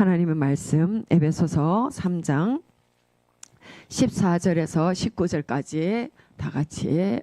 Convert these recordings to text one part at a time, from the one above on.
하나님의 말씀 에베소서 3장 14절에서 19절까지 다 같이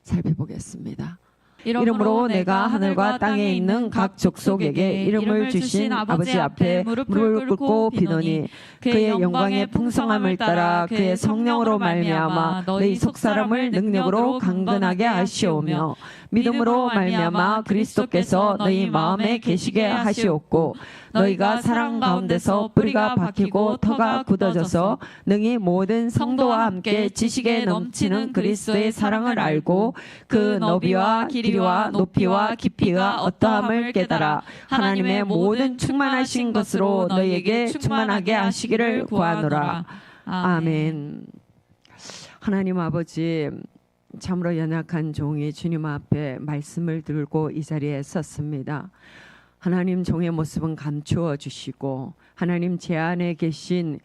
살펴보겠습니다. 이러므로 내가 하늘과 땅에 있는 각 족속에게 이름을 주신 아버지 앞에 무릎을 꿇고 비노니 그의 영광의 풍성함을 따라 그의 성령으로 말미암아 너희 속사람을 능력으로 강건하게 하시오며 믿음으로 말미암아 그리스도께서 너희 마음에 계시게 하시옵고 너희가 사랑 가운데서 뿌리가 박히고 터가 굳어져서 능히 모든 성도와 함께 지식에 넘치는 그리스도의 사랑을 알고 그 너비와 길이와 높이와 깊이가 어떠함을 깨달아 하나님의 모든 충만하신 것으로 너희에게 충만하게 하시기를 구하노라. 아멘. 하나님 아버지, 참으로 연약한 종이 주님 앞에 말씀을 들고 이 자리에 섰습니다. 하나님, 종의 모습은 감추어 주시고 하나님 제 안에 계신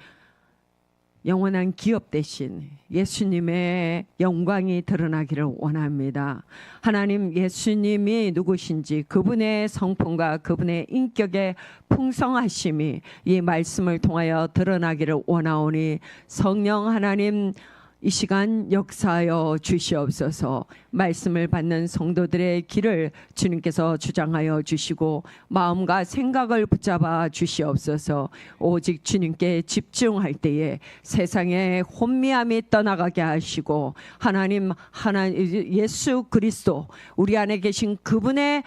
영원한 기업 대신 예수님의 영광이 드러나기를 원합니다. 하나님, 예수님이 누구신지 그분의 성품과 그분의 인격의 풍성하심이 이 말씀을 통하여 드러나기를 원하오니 성령 하나님, 이 시간 역사하여 주시옵소서. 말씀을 받는 성도들의 길을 주님께서 주장하여 주시고 마음과 생각을 붙잡아 주시옵소서. 오직 주님께 집중할 때에 세상의 혼미함이 떠나가게 하시고 하나님 예수 그리스도 우리 안에 계신 그분의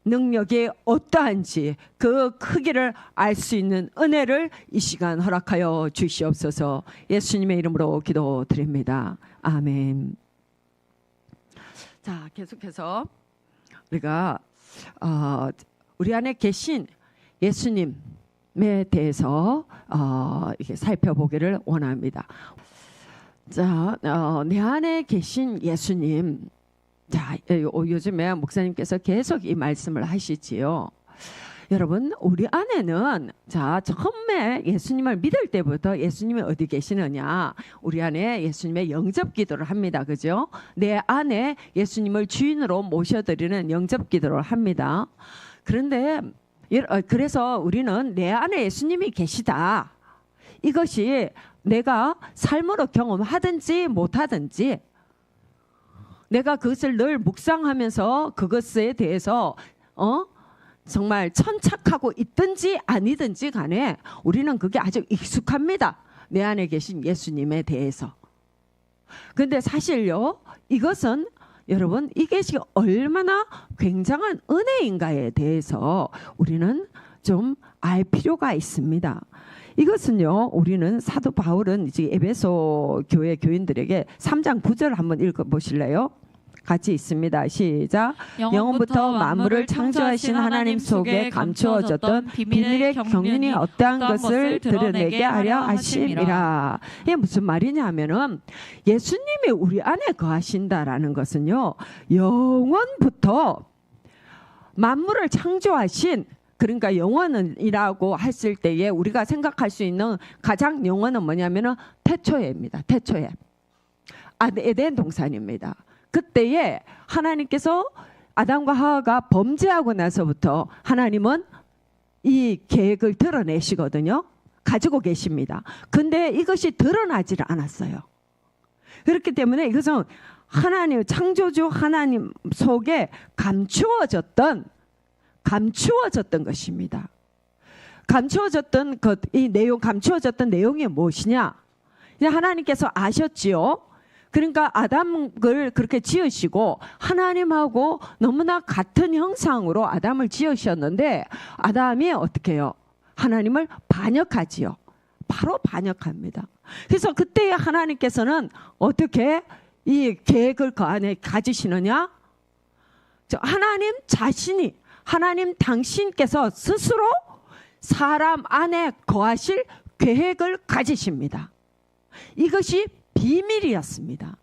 능력이 어떠한지 그 크기를 알 수 있는 은혜를 이 시간 허락하여 주시옵소서. 예수님의 이름으로 기도드립니다. 아멘. 자, 계속해서 우리가 우리 안에 계신 예수님에 대해서 이렇게 살펴보기를 원합니다. 자, 내 안에 계신 예수님. 자, 요즘에 목사님께서 계속 이 말씀을 하시지요. 여러분, 우리 안에는 자, 처음에 예수님을 믿을 때부터 예수님이 어디 계시느냐? 우리 안에 예수님의 영접 기도를 합니다. 그죠? 내 안에 예수님을 주인으로 모셔드리는 영접 기도를 합니다. 그런데 그래서 우리는 내 안에 예수님이 계시다. 이것이 내가 삶으로 경험하든지 못하든지 내가 그것을 늘 묵상하면서 그것에 대해서 정말 천착하고 있든지 아니든지 간에 우리는 그게 아주 익숙합니다. 내 안에 계신 예수님에 대해서. 근데 사실요, 이것은 여러분 이것이 얼마나 굉장한 은혜인가에 대해서 우리는 좀 알 필요가 있습니다. 이것은요, 우리는 사도 바울은 이제 에베소 교회 교인들에게 3장 9절 한번 읽어보실래요? 같이 있습니다. 시작. 영원부터 만물을 창조하신 하나님 속에 감추어졌던 비밀의 경륜이 어떠한 것을 드러내게 하려 하심이라. 이게 무슨 말이냐 하면은 예수님이 우리 안에 거하신다라는 것은요, 영원부터 만물을 창조하신, 그러니까 영원이라고 했을 때에 우리가 생각할 수 있는 가장 영원은 뭐냐면은 태초에입니다. 태초에. 에덴 동산입니다. 그때에 하나님께서 아담과 하와가 범죄하고 나서부터 하나님은 이 계획을 드러내시거든요. 가지고 계십니다. 근데 이것이 드러나지를 않았어요. 그렇기 때문에 이것은 하나님, 창조주 하나님 속에 감추어졌던 것입니다. 감추어졌던 이 내용, 감추어졌던 내용이 무엇이냐? 이제 하나님께서 아셨지요. 그러니까 아담을 그렇게 지으시고 하나님하고 너무나 같은 형상으로 아담을 지으셨는데 아담이 어떻게 해요? 하나님을 반역하지요. 바로 반역합니다. 그래서 그때 하나님께서는 어떻게 이 계획을 그 안에 가지시느냐? 하나님 자신이, 하나님 당신께서 스스로 사람 안에 거하실 계획을 가지십니다. 이것이 비밀이었습니다.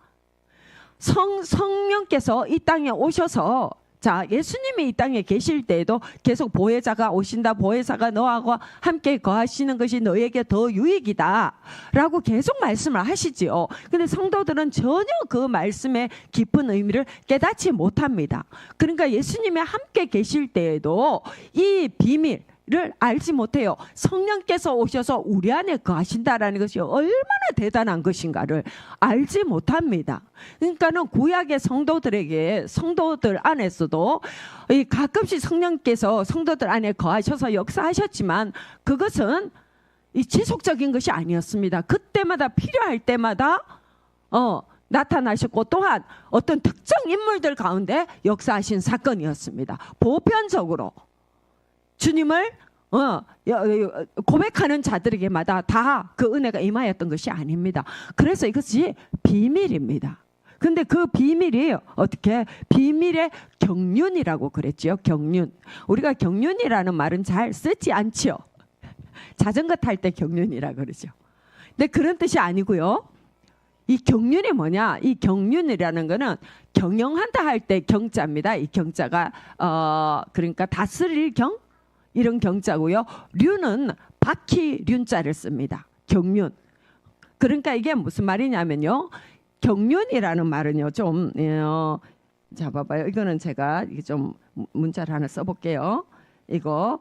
성령께서 이 땅에 오셔서, 자, 예수님이 이 땅에 계실 때에도 계속 보혜자가 오신다, 보혜사가 너하고 함께 거하시는 것이 너에게 더 유익이다 라고 계속 말씀을 하시지요. 근데 성도들은 전혀 그 말씀의 깊은 의미를 깨닫지 못합니다. 그러니까 예수님이 함께 계실 때에도 이 비밀을 알지 못해요. 성령께서 오셔서 우리 안에 거하신다라는 것이 얼마나 대단한 것인가를 알지 못합니다. 그러니까는 구약의 성도들 안에서도 가끔씩 성령께서 성도들 안에 거하셔서 역사하셨지만 그것은 이 지속적인 것이 아니었습니다. 그때마다 필요할 때마다 나타나셨고 또한 어떤 특정 인물들 가운데 역사하신 사건이었습니다. 보편적으로 주님을 고백하는 자들에게마다 다 그 은혜가 임하였던 것이 아닙니다. 그래서 이것이 비밀입니다. 근데 그 비밀이 어떻게? 비밀의 경륜이라고 그랬죠. 경륜. 우리가 경륜이라는 말은 잘 쓰지 않죠. 자전거 탈 때 경륜이라 그러죠. 근데 그런 뜻이 아니고요. 이 경륜이 뭐냐? 이 경륜이라는 거는 경영한다 할 때 경자입니다. 이 경자가 그러니까 다스릴 경 이런 경자고요. 륜은 바퀴 륜자를 씁니다. 경륜. 그러니까 이게 무슨 말이냐면요. 경륜이라는 말은요. 좀 자 봐봐요. 이거는 제가 좀 문자를 하나 써볼게요. 이거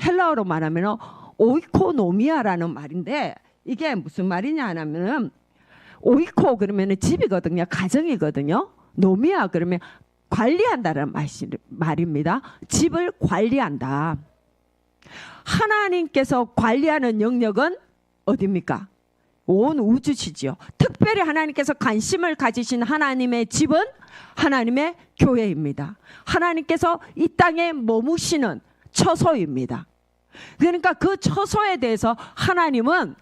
헬라어로 말하면 오이코노미아라는 말인데 이게 무슨 말이냐 하면은 오이코 그러면은 집이거든요. 가정이거든요. 노미아 그러면 관리한다는 말입니다. 집을 관리한다. 하나님께서 관리하는 영역은 어디입니까? 온 우주시지요. 특별히 하나님께서 관심을 가지신 하나님의 집은 하나님의 교회입니다. 하나님께서 이 땅에 머무시는 처소입니다. 그러니까 그 처소에 대해서 하나님은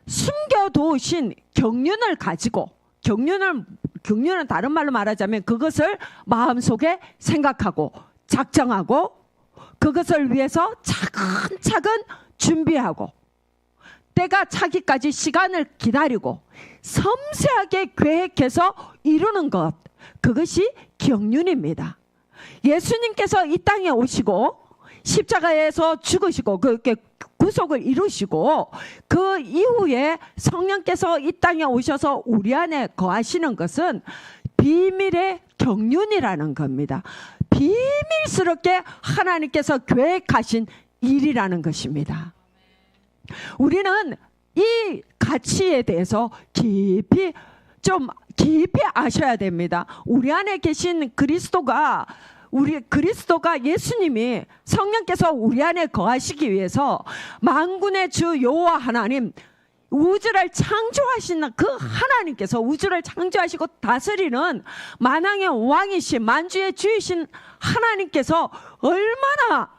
숨겨두신 경륜을 가지고 경륜은 다른 말로 말하자면 그것을 마음속에 생각하고 작정하고 그것을 위해서 차근차근 준비하고 때가 차기까지 시간을 기다리고 섬세하게 계획해서 이루는 것, 그것이 경륜입니다. 예수님께서 이 땅에 오시고 십자가에서 죽으시고 그렇게 구속을 이루시고 그 이후에 성령께서 이 땅에 오셔서 우리 안에 거하시는 것은 비밀의 경륜이라는 겁니다. 비밀스럽게 하나님께서 계획하신 일이라는 것입니다. 우리는 이 가치에 대해서 깊이 아셔야 됩니다. 우리 안에 계신 그리스도가 예수님이 성령께서 우리 안에 거하시기 위해서 만군의 주 여호와 하나님 우주를 창조하신 그 하나님께서 우주를 창조하시고 다스리는 만왕의 왕이신 만주의 주이신 하나님께서 얼마나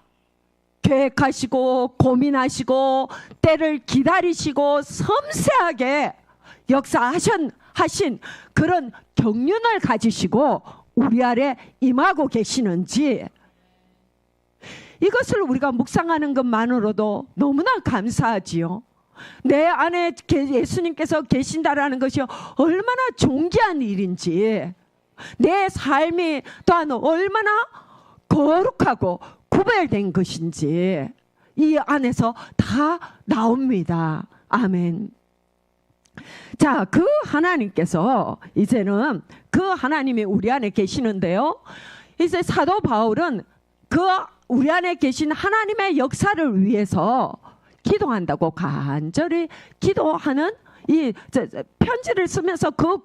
계획하시고 고민하시고 때를 기다리시고 섬세하게 역사하신 그런 경륜을 가지시고 우리 아래 임하고 계시는지 이것을 우리가 묵상하는 것만으로도 너무나 감사하지요. 내 안에 예수님께서 계신다라는 것이 얼마나 존귀한 일인지 내 삶이 또한 얼마나 거룩하고 구별된 것인지 이 안에서 다 나옵니다. 아멘. 자, 그 하나님께서 이제는 그 하나님이 우리 안에 계시는데요. 이제 사도 바울은 그 우리 안에 계신 하나님의 역사를 위해서 기도한다고 간절히 기도하는 이 편지를 쓰면서 그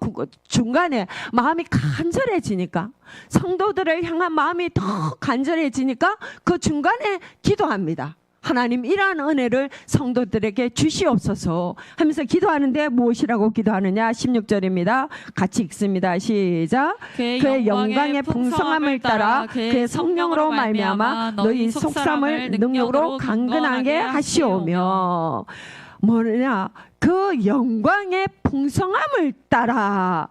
중간에 마음이 간절해지니까 성도들을 향한 마음이 더 간절해지니까 그 중간에 기도합니다. 하나님 이러한 은혜를 성도들에게 주시옵소서 하면서 기도하는데 무엇이라고 기도하느냐 16절입니다. 같이 읽습니다. 시작. 그의 영광의 풍성함을 따라 그의 성령으로 말미암아 너희 속삼을 능력으로 강건하게 하시오며 뭐냐 그 영광의 풍성함을 따라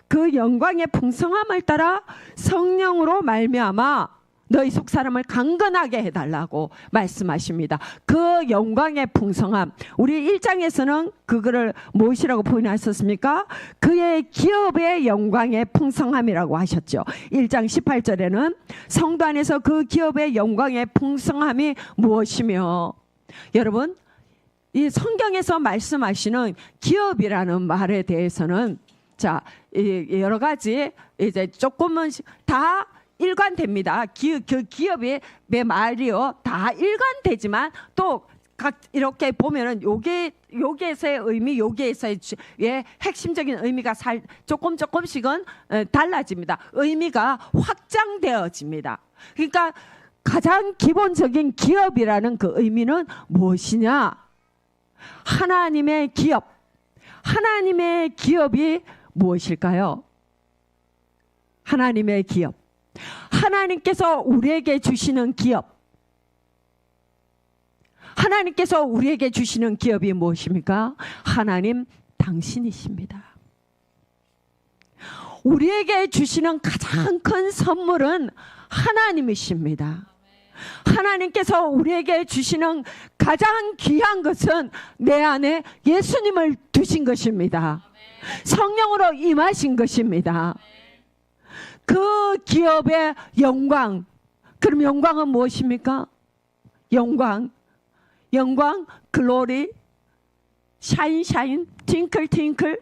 그 영광의 풍성함을 따라 성령으로 말미암아 너희 속사람을 강건하게 해달라고 말씀하십니다. 그 영광의 풍성함 우리 1장에서는 그거를 무엇이라고 표현하셨습니까? 그의 기업의 영광의 풍성함이라고 하셨죠. 1장 18절에는 성도 안에서 그 기업의 영광의 풍성함이 무엇이며 여러분 이 성경에서 말씀하시는 기업이라는 말에 대해서는 자 여러 가지 이제 조금은 다 일관됩니다. 그 기업의 말이요 다 일관되지만 또 각 이렇게 보면은 요게에서의 의미, 요게에서의 핵심적인 의미가 조금씩은 달라집니다. 의미가 확장되어집니다. 그러니까 가장 기본적인 기업이라는 그 의미는 무엇이냐? 하나님의 기업. 하나님의 기업이 무엇일까요? 하나님의 기업. 하나님께서 우리에게 주시는 기업. 하나님께서 우리에게 주시는 기업이 무엇입니까? 하나님 당신이십니다. 우리에게 주시는 가장 큰 선물은 하나님이십니다. 하나님께서 우리에게 주시는 가장 귀한 것은 내 안에 예수님을 두신 것입니다. 성령으로 임하신 것입니다. 그 기업의 영광. 그럼 영광은 무엇입니까? 영광, 글로리, 샤인, 팅클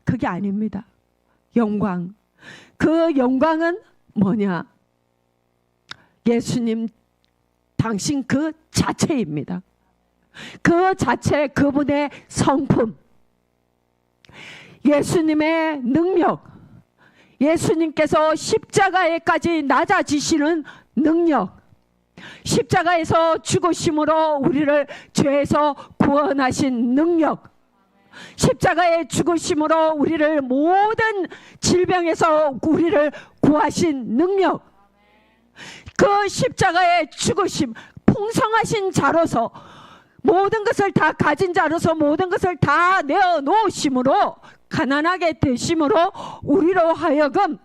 그게 아닙니다. 영광. 그 영광은 뭐냐? 예수님 당신 그 자체입니다. 그 자체, 그분의 성품, 예수님의 능력, 예수님께서 십자가에까지 낮아지시는 능력, 십자가에서 죽으심으로 우리를 죄에서 구원하신 능력, 십자가의 죽으심으로 우리를 모든 질병에서 우리를 구하신 능력, 그 십자가의 죽으심, 풍성하신 자로서 모든 것을 다 가진 자로서 모든 것을 다 내어놓으심으로 가난하게 되심으로 우리로 하여금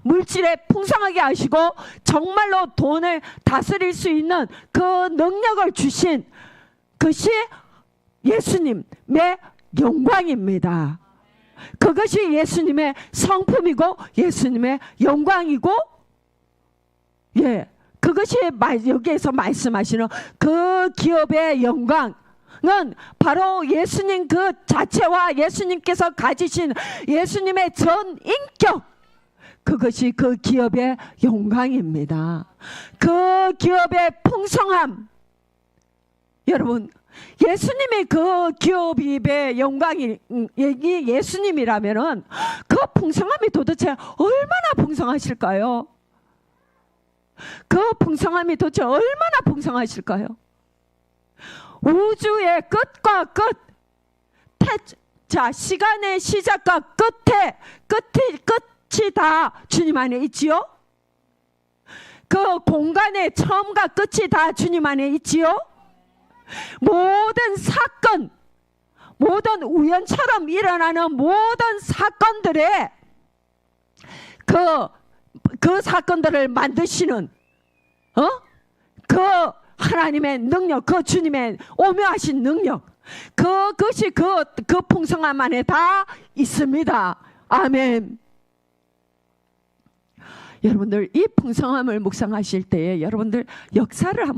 물질에 풍성하게 하시고 정말로 돈을 다스릴 수 있는 그 능력을 주신 것이 예수님의 영광입니다. 그것이 예수님의 성품이고 예수님의 영광이고, 그것이 여기에서 말씀하시는 그 기업의 영광은 바로 예수님 그 자체와 예수님께서 가지신 예수님의 전 인격, 그것이 그 기업의 영광입니다. 그 기업의 풍성함. 여러분, 예수님이 그 기업의 영광이 예수님이라면은 그 풍성함이 도대체 얼마나 풍성하실까요? 그 풍성함이 도대체 얼마나 풍성하실까요? 우주의 끝과 끝, 시간의 시작과 끝이 다 주님 안에 있지요? 그 공간의 처음과 끝이 다 주님 안에 있지요? 모든 사건, 모든 우연처럼 일어나는 모든 사건들에 그 사건들을 만드시는 그 하나님의 능력, 그 주님의 오묘하신 능력, 그것이 그 풍성함 안에 다 있습니다. 아멘. 여러분들 이 풍성함을 묵상하실 때에 여러분들 역사를 한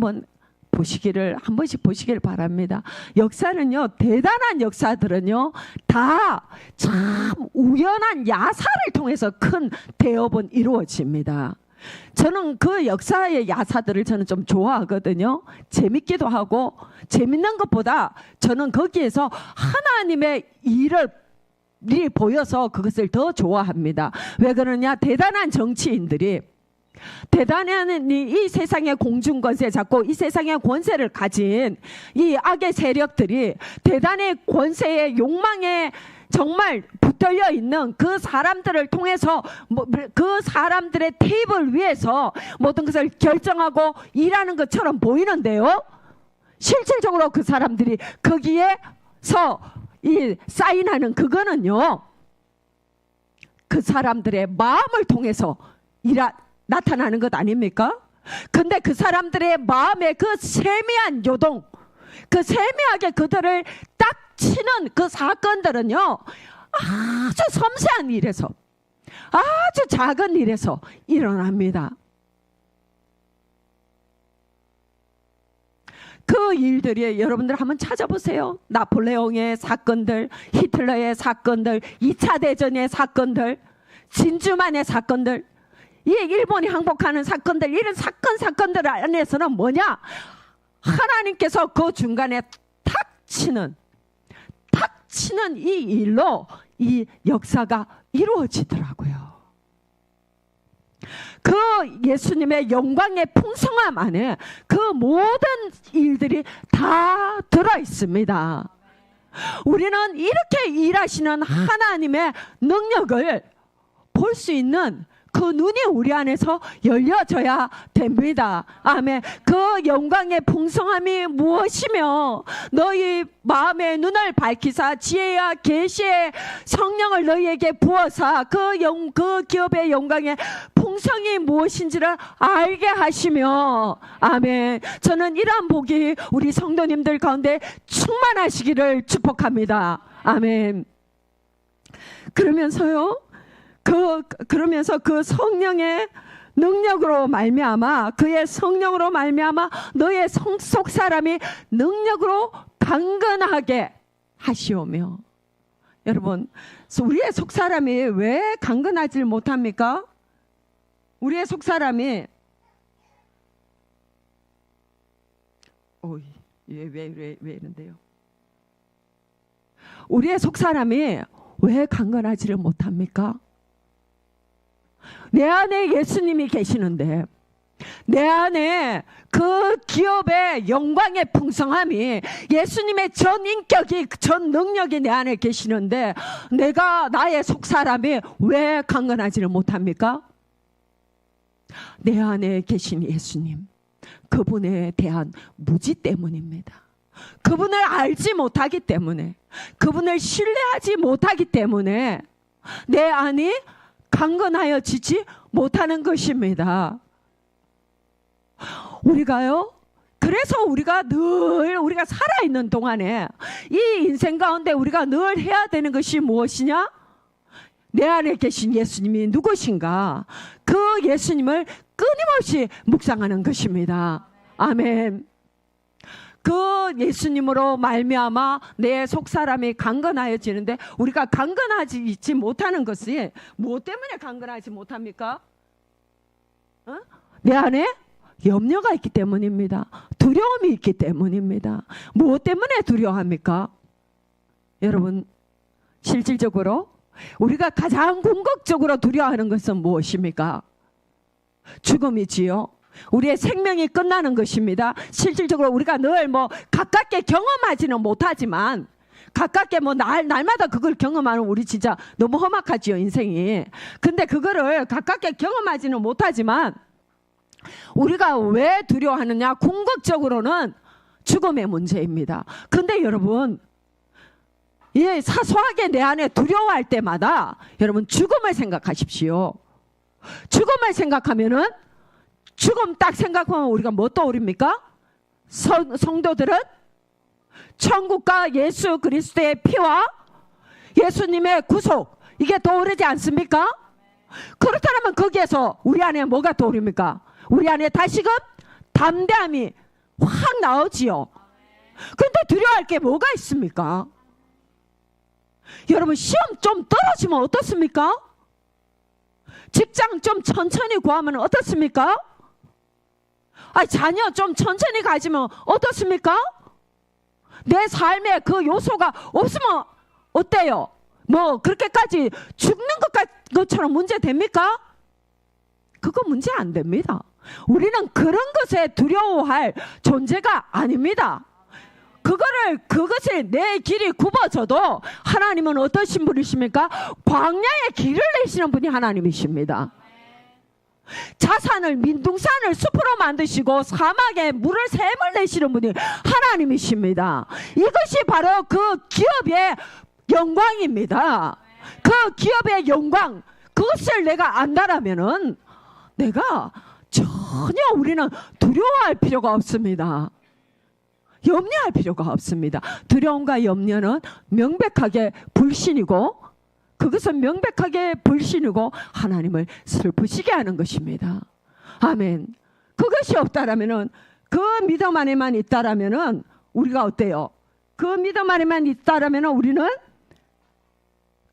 번씩 보시기를 바랍니다. 역사는요, 대단한 역사들은요 다 참 우연한 야사를 통해서 큰 대업은 이루어집니다. 저는 그 역사의 야사들을 저는 좀 좋아하거든요. 재밌기도 하고, 재밌는 것보다 저는 거기에서 하나님의 일이 보여서 그것을 더 좋아합니다. 왜 그러냐? 대단한 정치인들이, 대단한 이 세상의 공중권세 잡고 이 세상의 권세를 가진 이 악의 세력들이 대단의 권세의 욕망에 정말 붙들려 있는 그 사람들을 통해서 그 사람들의 테이블 위에서 모든 것을 결정하고 일하는 것처럼 보이는데요, 실질적으로 그 사람들이 거기에서 이 사인하는 그거는요, 그 사람들의 마음을 통해서 나타나는 것 아닙니까? 근데 그 사람들의 마음의 그 세미한 요동, 그 세미하게 그들을 딱 치는 그 사건들은요, 아주 섬세한 일에서, 아주 작은 일에서 일어납니다. 그 일들이 여러분들 한번 찾아보세요. 나폴레옹의 사건들, 히틀러의 사건들, 2차 대전의 사건들, 진주만의 사건들, 이 일본이 항복하는 사건들, 이런 사건들 안에서는 뭐냐? 하나님께서 그 중간에 탁 치는 이 일로 이 역사가 이루어지더라고요. 그 예수님의 영광의 풍성함 안에 그 모든 일들이 다 들어 있습니다. 우리는 이렇게 일하시는 하나님의 능력을 볼 수 있는 그 눈이 우리 안에서 열려져야 됩니다. 아멘. 그 영광의 풍성함이 무엇이며 너희 마음의 눈을 밝히사 지혜와 계시의 성령을 너희에게 부어사 그 기업의 영광의 풍성이 무엇인지를 알게 하시며, 아멘. 저는 이러한 복이 우리 성도님들 가운데 충만하시기를 축복합니다. 아멘. 그러면서 그 성령의 능력으로 말미암아, 그의 성령으로 말미암아 너의 속 사람이 능력으로 강건하게 하시오며. 여러분, 우리의 속 사람이 왜 강건하지 못합니까? 우리의 속 사람이 왜 이런데요? 우리의 속 사람이 왜 강건하지를 못합니까? 내 안에 예수님이 계시는데, 내 안에 그 기업의 영광의 풍성함이, 예수님의 전 인격이, 전 능력이 내 안에 계시는데 나의 속사람이 왜 강건하지를 못합니까? 내 안에 계신 예수님, 그분에 대한 무지 때문입니다. 그분을 알지 못하기 때문에, 그분을 신뢰하지 못하기 때문에 내 안이 강건하여지지 못하는 것입니다. 그래서 우리가 살아있는 동안에 이 인생 가운데 우리가 늘 해야 되는 것이 무엇이냐? 내 안에 계신 예수님이 누구신가? 그 예수님을 끊임없이 묵상하는 것입니다. 아멘. 그 예수님으로 말미암아 내 속사람이 강건하여지는데, 우리가 강건하지 못하는 것이 무엇 때문에 강건하지 못합니까? 내 안에 염려가 있기 때문입니다. 두려움이 있기 때문입니다. 무엇 때문에 두려워합니까? 여러분, 실질적으로 우리가 가장 궁극적으로 두려워하는 것은 무엇입니까? 죽음이지요. 우리의 생명이 끝나는 것입니다. 실질적으로 우리가 늘 가깝게 경험하지는 못하지만, 가깝게 날마다 그걸 경험하는 우리 진짜 너무 험악하지요, 인생이. 근데 그거를 가깝게 경험하지는 못하지만 우리가 왜 두려워하느냐? 궁극적으로는 죽음의 문제입니다. 근데 여러분, 사소하게 내 안에 두려워할 때마다 여러분 죽음을 생각하십시오. 죽음을 생각하면은, 죽음 딱 생각하면 우리가 뭐 떠오릅니까? 성도들은 천국과 예수 그리스도의 피와 예수님의 구속, 이게 떠오르지 않습니까? 그렇다면 거기에서 우리 안에 뭐가 떠오릅니까? 우리 안에 다시금 담대함이 확 나오지요. 근데 두려워할 게 뭐가 있습니까? 여러분, 시험 좀 떨어지면 어떻습니까? 직장 좀 천천히 구하면 어떻습니까? 자녀 좀 천천히 가지면 어떻습니까? 내 삶에 그 요소가 없으면 어때요? 그렇게까지 죽는 것처럼 문제 됩니까? 그거 문제 안 됩니다. 우리는 그런 것에 두려워할 존재가 아닙니다. 그것을 내 길이 굽어져도 하나님은 어떠신 분이십니까? 광야에 길을 내시는 분이 하나님이십니다. 민둥산을 숲으로 만드시고 사막에 물을 샘을 내시는 분이 하나님이십니다. 이것이 바로 그 기업의 영광입니다. 그 기업의 영광, 그것을 내가 안다라면은 내가 전혀 우리는 두려워할 필요가 없습니다. 염려할 필요가 없습니다. 두려움과 염려는 명백하게 불신이고, 그것은 명백하게 불신이고 하나님을 슬프시게 하는 것입니다. 아멘. 그것이 없다라면은, 그 믿음 안에만 있다라면은 우리가 어때요? 그 믿음 안에만 있다라면은 우리는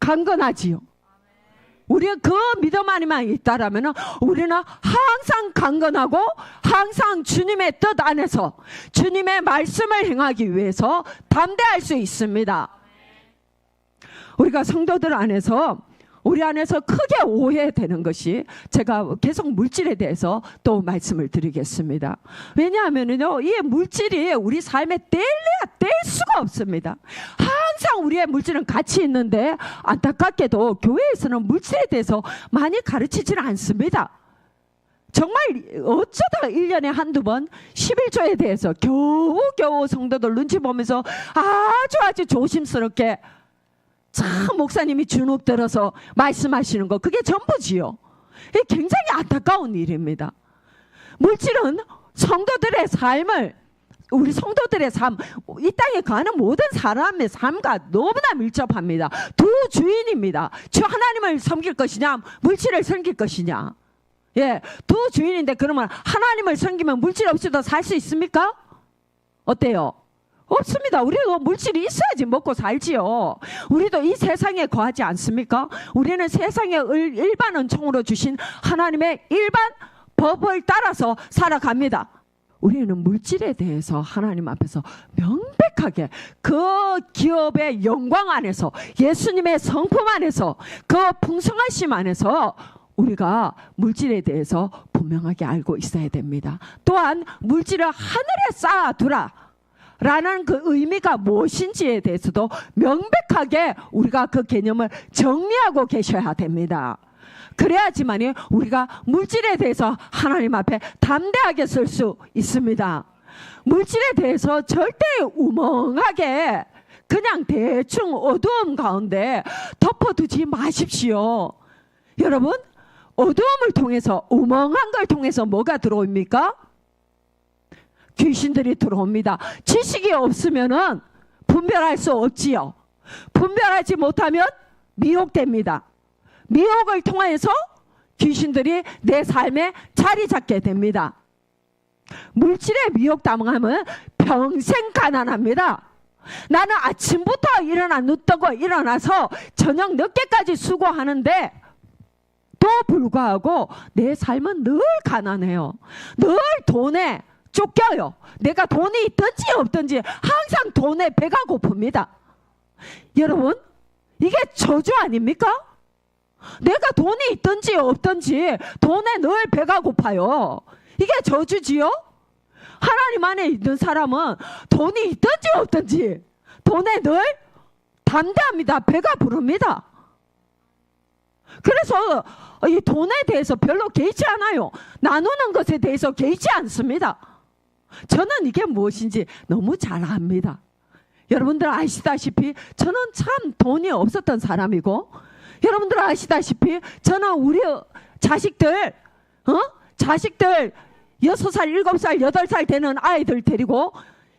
강건하지요. 우리가 그 믿음 안에만 있다라면 우리는 항상 강건하고 항상 주님의 뜻 안에서 주님의 말씀을 행하기 위해서 담대할 수 있습니다. 우리가 성도들 안에서 우리 안에서 크게 오해되는 것이, 제가 계속 물질에 대해서 또 말씀을 드리겠습니다. 왜냐하면요, 이 물질이 우리 삶에 뗄 수가 없습니다. 항상 우리의 물질은 가치 있는데 안타깝게도 교회에서는 물질에 대해서 많이 가르치지는 않습니다. 정말 어쩌다가 1년에 한두 번 11조에 대해서 겨우겨우 성도들 눈치 보면서 아주 조심스럽게 참 목사님이 주눅 들어서 말씀하시는 거, 그게 전부지요. 이게 굉장히 안타까운 일입니다. 물질은 성도들의 삶을, 우리 성도들의 삶, 이 땅에 가는 모든 사람의 삶과 너무나 밀접합니다. 두 주인입니다. 주 하나님을 섬길 것이냐, 물질을 섬길 것이냐. 예, 두 주인인데 그러면 하나님을 섬기면 물질 없이도 살 수 있습니까? 어때요? 없습니다. 우리도 물질이 있어야지 먹고 살지요. 우리도 이 세상에 거하지 않습니까? 우리는 세상의 일반 은총으로 주신 하나님의 일반 법을 따라서 살아갑니다. 우리는 물질에 대해서 하나님 앞에서 명백하게 그 기업의 영광 안에서, 예수님의 성품 안에서, 그 풍성하심 안에서 우리가 물질에 대해서 분명하게 알고 있어야 됩니다. 또한 물질을 하늘에 쌓아두라 라는 그 의미가 무엇인지에 대해서도 명백하게 우리가 그 개념을 정리하고 계셔야 됩니다. 그래야지만이 우리가 물질에 대해서 하나님 앞에 담대하게 설 수 있습니다. 물질에 대해서 절대 우멍하게 그냥 대충 어두움 가운데 덮어두지 마십시오. 여러분, 어두움을 통해서, 우멍한 걸 통해서 뭐가 들어옵니까? 귀신들이 들어옵니다. 지식이 없으면은 분별할 수 없지요. 분별하지 못하면 미혹됩니다. 미혹을 통해서 귀신들이 내 삶에 자리 잡게 됩니다. 물질에 미혹당하면 평생 가난합니다. 나는 아침부터 눈 뜨고 일어나서 저녁 늦게까지 수고하는데 또 불구하고 내 삶은 늘 가난해요. 늘 돈에 쫓겨요. 내가 돈이 있든지 없든지 항상 돈에 배가 고픕니다. 여러분, 이게 저주 아닙니까? 내가 돈이 있든지 없든지 돈에 늘 배가 고파요. 이게 저주지요? 하나님 안에 있는 사람은 돈이 있든지 없든지 돈에 늘 담대합니다. 배가 부릅니다. 그래서 이 돈에 대해서 별로 개의치 않아요. 나누는 것에 대해서 개의치 않습니다. 저는 이게 무엇인지 너무 잘 압니다. 여러분들 아시다시피 저는 참 돈이 없었던 사람이고, 여러분들 아시다시피 저는 우리 자식들 6살, 7살, 8살 되는 아이들 데리고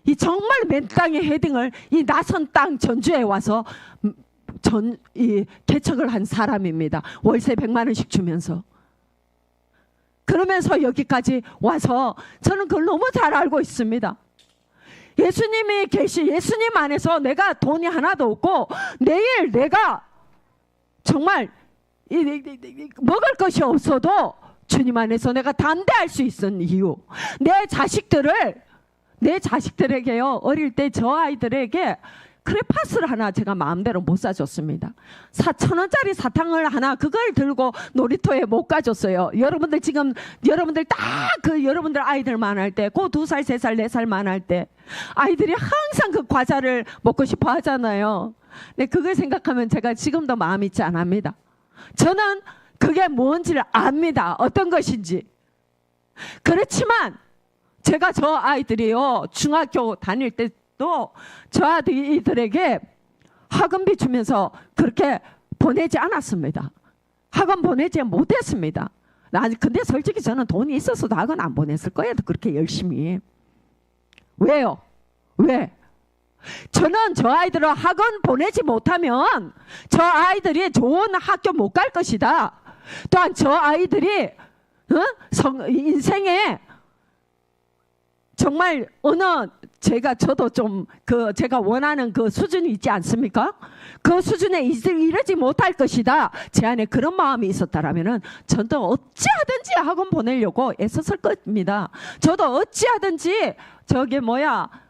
이 정말 맨 땅에 헤딩을 이 낯선 땅 전주에 와서 개척을 한 사람입니다. 월세 100만 원씩 주면서. 그러면서 여기까지 와서 저는 그걸 너무 잘 알고 있습니다. 예수님이 예수님 안에서 내가 돈이 하나도 없고 내일 내가 정말 먹을 것이 없어도 주님 안에서 내가 담대할 수 있는 이유, 내 자식들에게요, 어릴 때 저 아이들에게 크레파스를 하나 제가 마음대로 못 사줬습니다. 4,000원짜리 사탕을 하나 그걸 들고 놀이터에 못 가줬어요. 여러분들 여러분들 아이들만 할 때, 그 2살, 3살, 4살만 할 때 아이들이 항상 그 과자를 먹고 싶어 하잖아요. 근데 그걸 생각하면 제가 지금도 마음이 짠합니다. 저는 그게 뭔지를 압니다. 어떤 것인지. 그렇지만 제가 저 아이들이요, 중학교 다닐 때 또 저 아이들에게 학원비 주면서 그렇게 보내지 않았습니다. 학원 보내지 못했습니다. 근데 솔직히 저는 돈이 있었어도 학원 안 보냈을 거예요. 그렇게 열심히. 왜요? 왜? 저는 저 아이들을 학원 보내지 못하면 저 아이들이 좋은 학교 못 갈 것이다. 또한 저 아이들이 인생에 정말 어느 저도 좀 제가 원하는 그 수준이 있지 않습니까? 그 수준에 이르지 못할 것이다. 제 안에 그런 마음이 있었다라면은 저도 어찌하든지 학원 보내려고 애썼을 겁니다. 저도 어찌하든지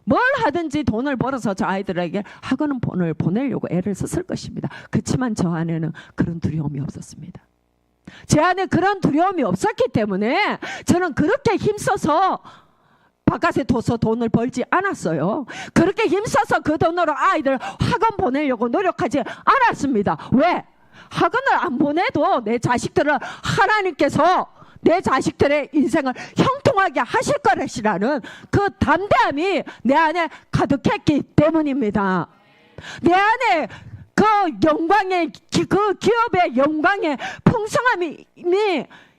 뭘 하든지 돈을 벌어서 저 아이들에게 학원을 보내려고 애를 썼을 것입니다. 그렇지만 저 안에는 그런 두려움이 없었습니다. 제 안에 그런 두려움이 없었기 때문에 저는 그렇게 힘써서 바깥에 둬서 돈을 벌지 않았어요. 그렇게 힘써서 그 돈으로 아이들 학원 보내려고 노력하지 않았습니다. 왜? 학원을 안 보내도 내 자식들을 하나님께서 내 자식들의 인생을 형통하게 하실 것이라는 그 담대함이 내 안에 가득했기 때문입니다. 내 안에 그 영광의, 그 기업의 영광의 풍성함이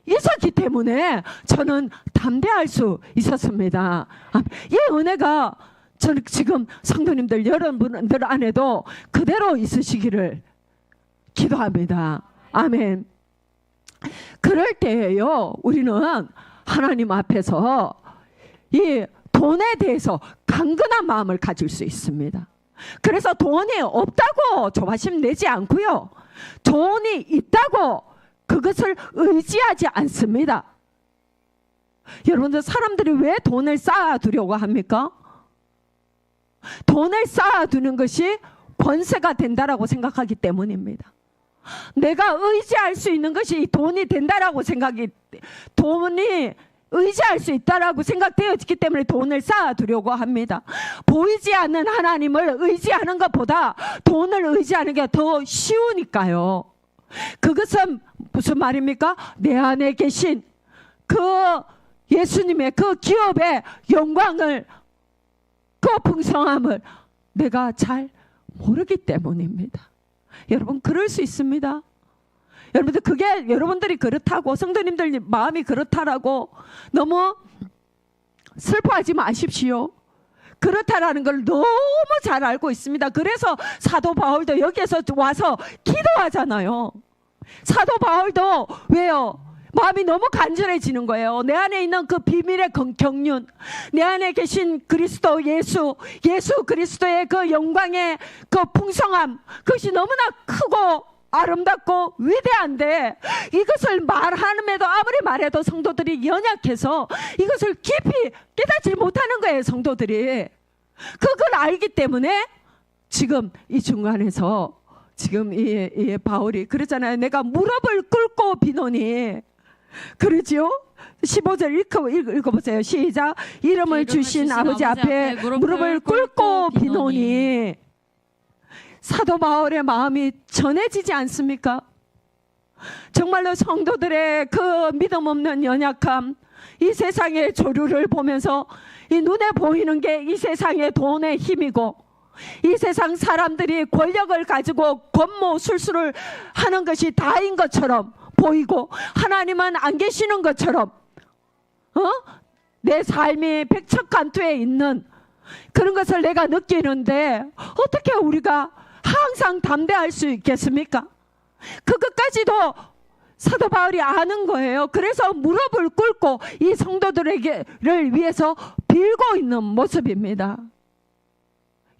있었기 때문에 저는 담대할 수 있었습니다. 이 은혜가 저는 지금 성도님들 여러분들 안에도 그대로 있으시기를 기도합니다. 아멘. 그럴 때에요, 우리는 하나님 앞에서 이 돈에 대해서 강건한 마음을 가질 수 있습니다. 그래서 돈이 없다고 조바심 내지 않고요, 돈이 있다고 그것을 의지하지 않습니다. 여러분들, 사람들이 왜 돈을 쌓아두려고 합니까? 돈을 쌓아두는 것이 권세가 된다라고 생각하기 때문입니다. 내가 의지할 수 있는 것이 돈이 된다라고 돈이 의지할 수 있다라고 생각되어지기 때문에 돈을 쌓아두려고 합니다. 보이지 않는 하나님을 의지하는 것보다 돈을 의지하는 게 더 쉬우니까요. 그것은 무슨 말입니까? 내 안에 계신 그 예수님의 그 기업의 영광을, 그 풍성함을 내가 잘 모르기 때문입니다. 여러분, 그럴 수 있습니다. 여러분들, 그게 여러분들이 그렇다고, 성도님들 마음이 그렇다라고 너무 슬퍼하지 마십시오. 그렇다라는 걸 너무 잘 알고 있습니다. 그래서 사도 바울도 여기에서 와서 기도하잖아요. 사도 바울도 왜요? 마음이 너무 간절해지는 거예요. 내 안에 있는 그 비밀의 경륜, 내 안에 계신 그리스도 예수 그리스도의 그 영광의 그 풍성함, 그것이 너무나 크고 아름답고 위대한데, 이것을 말하는데도 아무리 말해도 성도들이 연약해서 이것을 깊이 깨닫지 못하는 거예요. 성도들이 그걸 알기 때문에 지금 이 중간에서 지금 이 바울이 그러잖아요. 내가 무릎을 꿇고 비노니, 그러지요? 15절 읽어보세요. 시작. 이름을 주신 아버지 앞에 무릎을 꿇고 비노니. 사도 바울의 마음이 전해지지 않습니까? 정말로 성도들의 그 믿음 없는 연약함, 이 세상의 조류를 보면서 이 눈에 보이는 게 이 세상의 돈의 힘이고, 이 세상 사람들이 권력을 가지고 권모술수를 하는 것이 다인 것처럼 보이고, 하나님은 안 계시는 것처럼 내 삶이 백척간투에 있는 그런 것을 내가 느끼는데, 어떻게 우리가 항상 담대할 수 있겠습니까? 그것까지도 사도 바울이 아는 거예요. 그래서 무릎을 꿇고 이 성도들을 위해서 빌고 있는 모습입니다.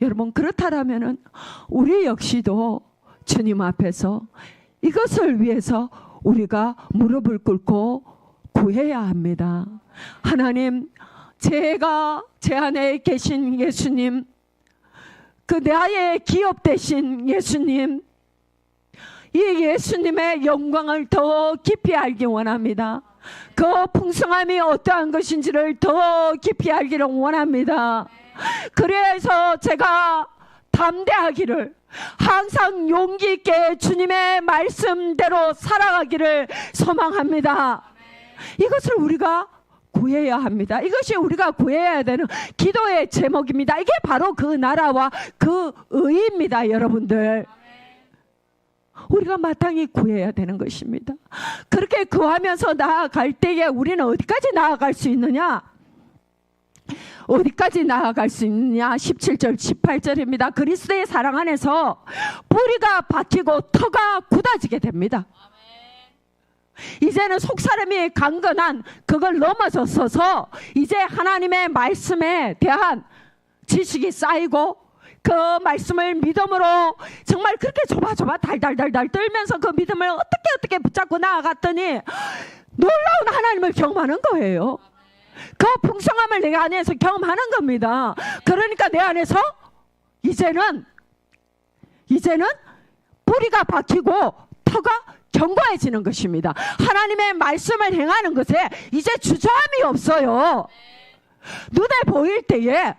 여러분, 그렇다라면은 우리 역시도 주님 앞에서 이것을 위해서 우리가 무릎을 꿇고 구해야 합니다. 하나님, 제가 제 안에 계신 예수님, 그 나의 기업 되신 예수님, 이 예수님의 영광을 더 깊이 알기 원합니다. 그 풍성함이 어떠한 것인지를 더 깊이 알기를 원합니다. 그래서 제가 담대하기를, 항상 용기 있게 주님의 말씀대로 살아가기를 소망합니다. 이것을 우리가 구해야 합니다. 이것이 우리가 구해야 되는 기도의 제목입니다. 이게 바로 그 나라와 그 의입니다. 여러분들, 우리가 마땅히 구해야 되는 것입니다. 그렇게 구하면서 나아갈 때에 우리는 어디까지 나아갈 수 있느냐? 어디까지 나아갈 수 있느냐? 17절 18절입니다. 그리스도의 사랑 안에서 뿌리가 박히고 터가 굳어지게 됩니다. 이제는 속사람이 강건한 그걸 넘어서서 이제 하나님의 말씀에 대한 지식이 쌓이고 그 말씀을 믿음으로 정말 그렇게 조바조바 달달달달 떨면서 그 믿음을 어떻게 붙잡고 나아갔더니 놀라운 하나님을 경험하는 거예요. 그 풍성함을 내 안에서 경험하는 겁니다. 그러니까 내 안에서 이제는 뿌리가 박히고 터가 견고해지는 것입니다. 하나님의 말씀을 행하는 것에 이제 주저함이 없어요. 눈에 보일 때에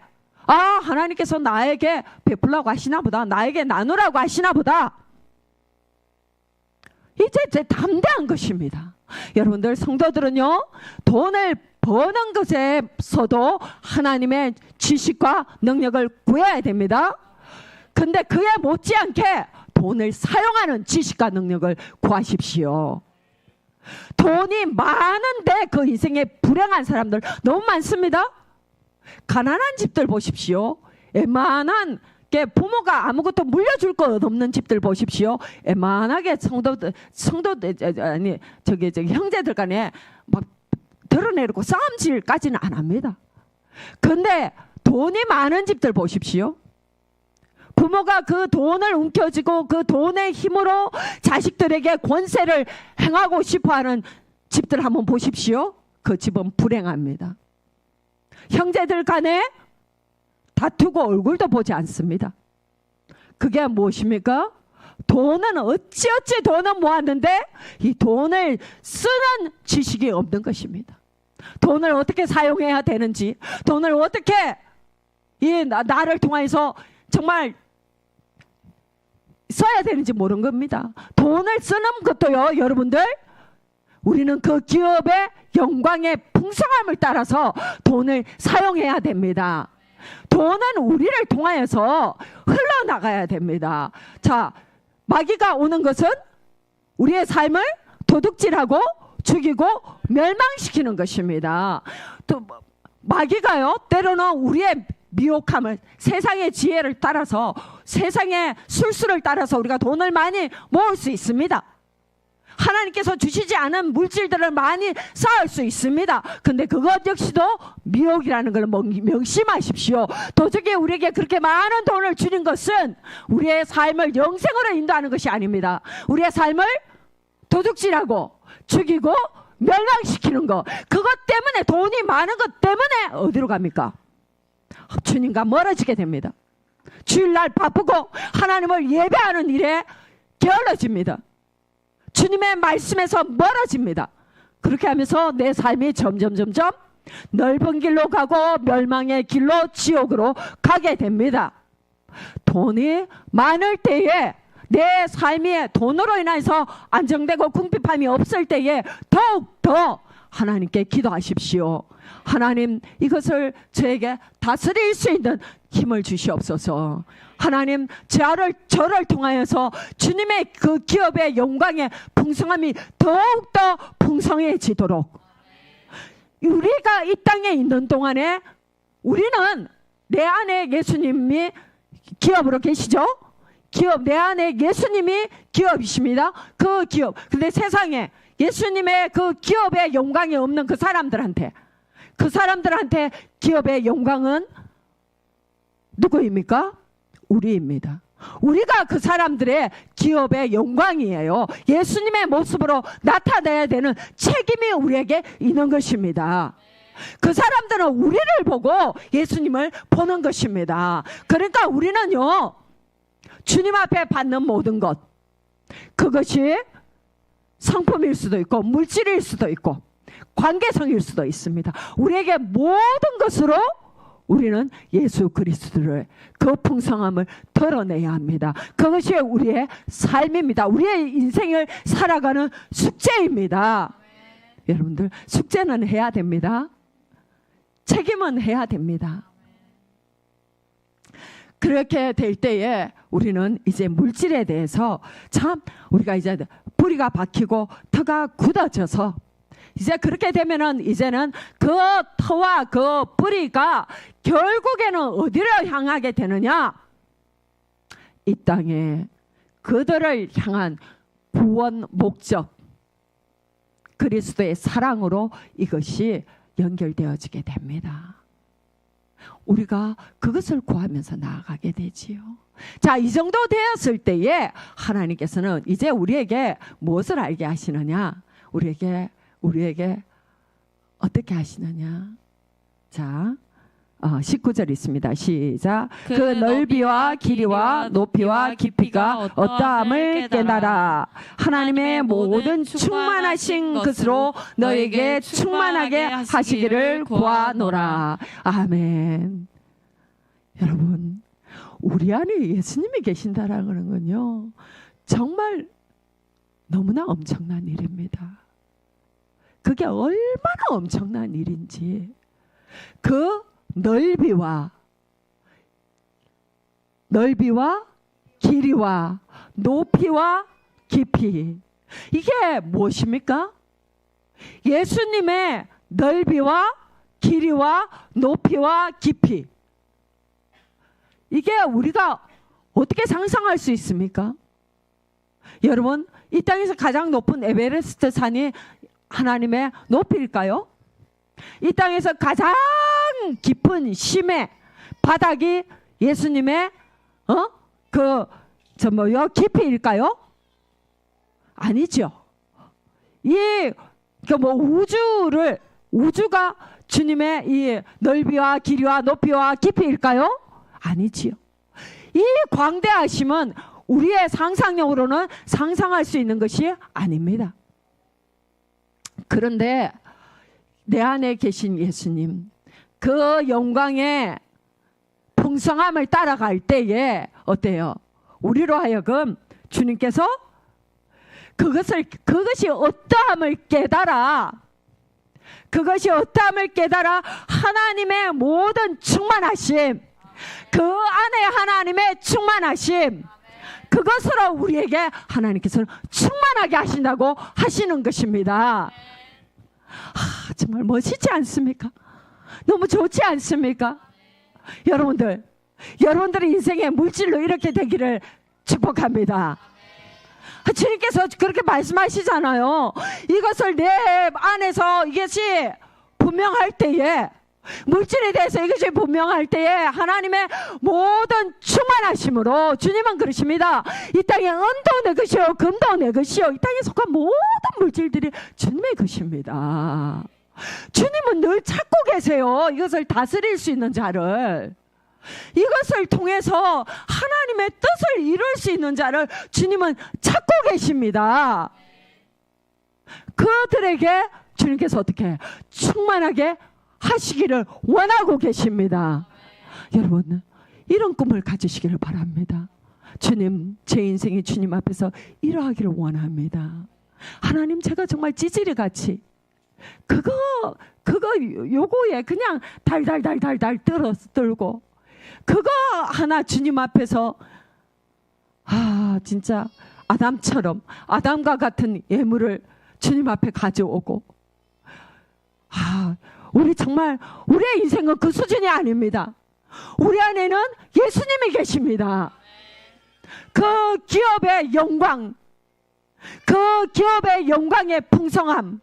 하나님께서 나에게 베풀라고 하시나 보다, 나에게 나누라고 하시나 보다, 이제 담대한 것입니다. 여러분들 성도들은요, 돈을 버는 것에서도 하나님의 지식과 능력을 구해야 됩니다. 근데 그에 못지않게 돈을 사용하는 지식과 능력을 구하십시오. 돈이 많은데 그 인생에 불행한 사람들 너무 많습니다. 가난한 집들 보십시오. 웬만한 게 부모가 아무것도 물려줄 것 없는 집들 보십시오. 웬만하게 형제들 간에 막 드러내고 싸움질까지는 안 합니다. 근데 돈이 많은 집들 보십시오. 부모가 그 돈을 움켜쥐고 그 돈의 힘으로 자식들에게 권세를 행하고 싶어하는 집들 한번 보십시오. 그 집은 불행합니다. 형제들 간에 다투고 얼굴도 보지 않습니다. 그게 무엇입니까? 돈은 어찌어찌 돈은 모았는데 이 돈을 쓰는 지식이 없는 것입니다. 돈을 어떻게 사용해야 되는지, 돈을 어떻게 나를 통해서 정말 써야 되는지 모르는 겁니다. 돈을 쓰는 것도요, 여러분들, 우리는 그 기업의 영광의 풍성함을 따라서 돈을 사용해야 됩니다. 돈은 우리를 통하여서 흘러나가야 됩니다. 자, 마귀가 오는 것은 우리의 삶을 도둑질하고 죽이고 멸망시키는 것입니다. 또 마귀가요, 때로는 우리의 미혹함을, 세상의 지혜를 따라서, 세상의 술수를 따라서 우리가 돈을 많이 모을 수 있습니다. 하나님께서 주시지 않은 물질들을 많이 쌓을 수 있습니다. 근데 그것 역시도 미혹이라는 걸 명심하십시오. 도저히 우리에게 그렇게 많은 돈을 주는 것은 우리의 삶을 영생으로 인도하는 것이 아닙니다. 우리의 삶을 도둑질하고 죽이고 멸망시키는 것, 그것 때문에, 돈이 많은 것 때문에 어디로 갑니까? 주님과 멀어지게 됩니다. 주일날 바쁘고 하나님을 예배하는 일에 게을러집니다. 주님의 말씀에서 멀어집니다. 그렇게 하면서 내 삶이 점점 넓은 길로 가고 멸망의 길로, 지옥으로 가게 됩니다. 돈이 많을 때에, 내 삶이 돈으로 인해서 안정되고 궁핍함이 없을 때에 더욱더 하나님께 기도하십시오. 하나님, 이것을 저에게 다스릴 수 있는 힘을 주시옵소서. 하나님, 저를 통하여서 주님의 그 기업의 영광의 풍성함이 더욱더 풍성해지도록, 우리가 이 땅에 있는 동안에 우리는 내 안에 예수님이 기업으로 계시죠? 내 안에 예수님이 기업이십니다. 그 기업. 근데 세상에 예수님의 그 기업의 영광이 없는 그 사람들한테 기업의 영광은 누구입니까? 우리입니다. 우리가 그 사람들의 기업의 영광이에요. 예수님의 모습으로 나타내야 되는 책임이 우리에게 있는 것입니다. 그 사람들은 우리를 보고 예수님을 보는 것입니다. 그러니까 우리는요, 주님 앞에 받는 모든 것, 그것이 상품일 수도 있고 물질일 수도 있고 관계성일 수도 있습니다. 우리에게 모든 것으로 우리는 예수 그리스도를, 그 풍성함을 드러내야 합니다. 그것이 우리의 삶입니다. 우리의 인생을 살아가는 숙제입니다. 여러분들, 숙제는 해야 됩니다. 책임은 해야 됩니다. 그렇게 될 때에 우리는 이제 물질에 대해서 참, 우리가 이제 뿌리가 박히고 터가 굳어져서, 이제 그렇게 되면은 이제는 그 터와 그 뿌리가 결국에는 어디로 향하게 되느냐? 이 땅에 그들을 향한 구원 목적, 그리스도의 사랑으로 이것이 연결되어지게 됩니다. 우리가 그것을 구하면서 나아가게 되지요. 자, 이 정도 되었을 때에 하나님께서는 이제 우리에게 무엇을 알게 하시느냐? 우리에게 어떻게 하시느냐? 자, 19절 있습니다. 시작. 그 넓이와 길이와 높이와 깊이가 어떠함을 깨달아 하나님의 모든 충만하신 것으로 너에게 충만하게 하시기를 구하노라. 아멘. 여러분, 우리 안에 예수님이 계신다라는 건요, 정말 너무나 엄청난 일입니다. 그게 얼마나 엄청난 일인지, 그 넓이와 길이와 높이와 깊이, 이게 무엇입니까? 예수님의 넓이와 길이와 높이와 깊이, 이게 우리가 어떻게 상상할 수 있습니까? 여러분, 이 땅에서 가장 높은 에베레스트 산이 하나님의 높이일까요? 이 땅에서 가장 깊은 심해 바닥이 예수님의 깊이일까요? 아니죠. 우주가 주님의 이 넓이와 길이와 높이와 깊이일까요? 아니지요. 이 광대하심은 우리의 상상력으로는 상상할 수 있는 것이 아닙니다. 그런데 내 안에 계신 예수님, 그 영광의 풍성함을 따라갈 때에 어때요? 우리로 하여금 주님께서 그것이 어떠함을 깨달아 하나님의 모든 충만하심, 그 안에 하나님의 충만하심, 그것으로 우리에게 하나님께서는 충만하게 하신다고 하시는 것입니다. 정말 멋지지 않습니까? 너무 좋지 않습니까? 여러분들의 인생의 물질로 이렇게 되기를 축복합니다. 주님께서 그렇게 말씀하시잖아요. 이것을 내 안에서 이것이 분명할 때에, 물질에 대해서 이것이 분명할 때에 하나님의 모든 충만하심으로, 주님은 그러십니다. 이 땅의 은도 내 것이요 금도 내 것이요, 이 땅에 속한 모든 물질들이 주님의 것입니다. 주님은 늘 찾고 계세요. 이것을 다스릴 수 있는 자를, 이것을 통해서 하나님의 뜻을 이룰 수 있는 자를 주님은 찾고 계십니다. 그들에게 주님께서 어떻게 충만하게 하시기를 원하고 계십니다. 여러분, 이런 꿈을 가지시기를 바랍니다. 주님, 제 인생이 주님 앞에서 이러하기를 원합니다. 하나님, 제가 정말 찌질이 같이 요거에 그냥 달달달달달 들고 그거 하나 주님 앞에서 진짜 아담과 같은 예물을 주님 앞에 가져오고, 우리 정말 우리의 인생은 그 수준이 아닙니다. 우리 안에는 예수님이 계십니다. 그 기업의 영광, 그 기업의 영광의 풍성함,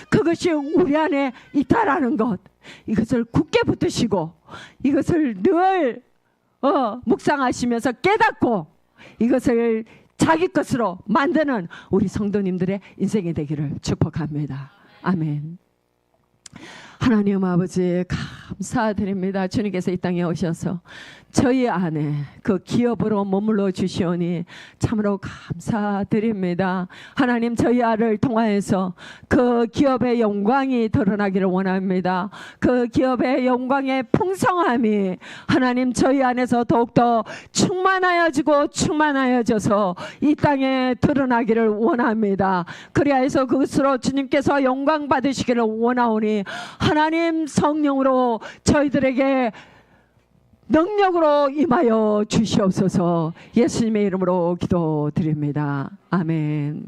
그것이 우리 안에 있다라는 것, 이것을 굳게 붙드시고 이것을 늘 묵상하시면서 깨닫고 이것을 자기 것으로 만드는 우리 성도님들의 인생이 되기를 축복합니다. 아멘. 하나님 아버지, 감사드립니다. 주님께서 이 땅에 오셔서 저희 안에 그 기업으로 머물러 주시오니 참으로 감사드립니다. 하나님, 저희 아를 통하여서 그 기업의 영광이 드러나기를 원합니다. 그 기업의 영광의 풍성함이 하나님 저희 안에서 더욱더 충만하여져서 이 땅에 드러나기를 원합니다. 그리하여서 그것으로 주님께서 영광 받으시기를 원하오니 하나님 성령으로 저희들에게 능력으로 임하여 주시옵소서. 예수님의 이름으로 기도드립니다. 아멘.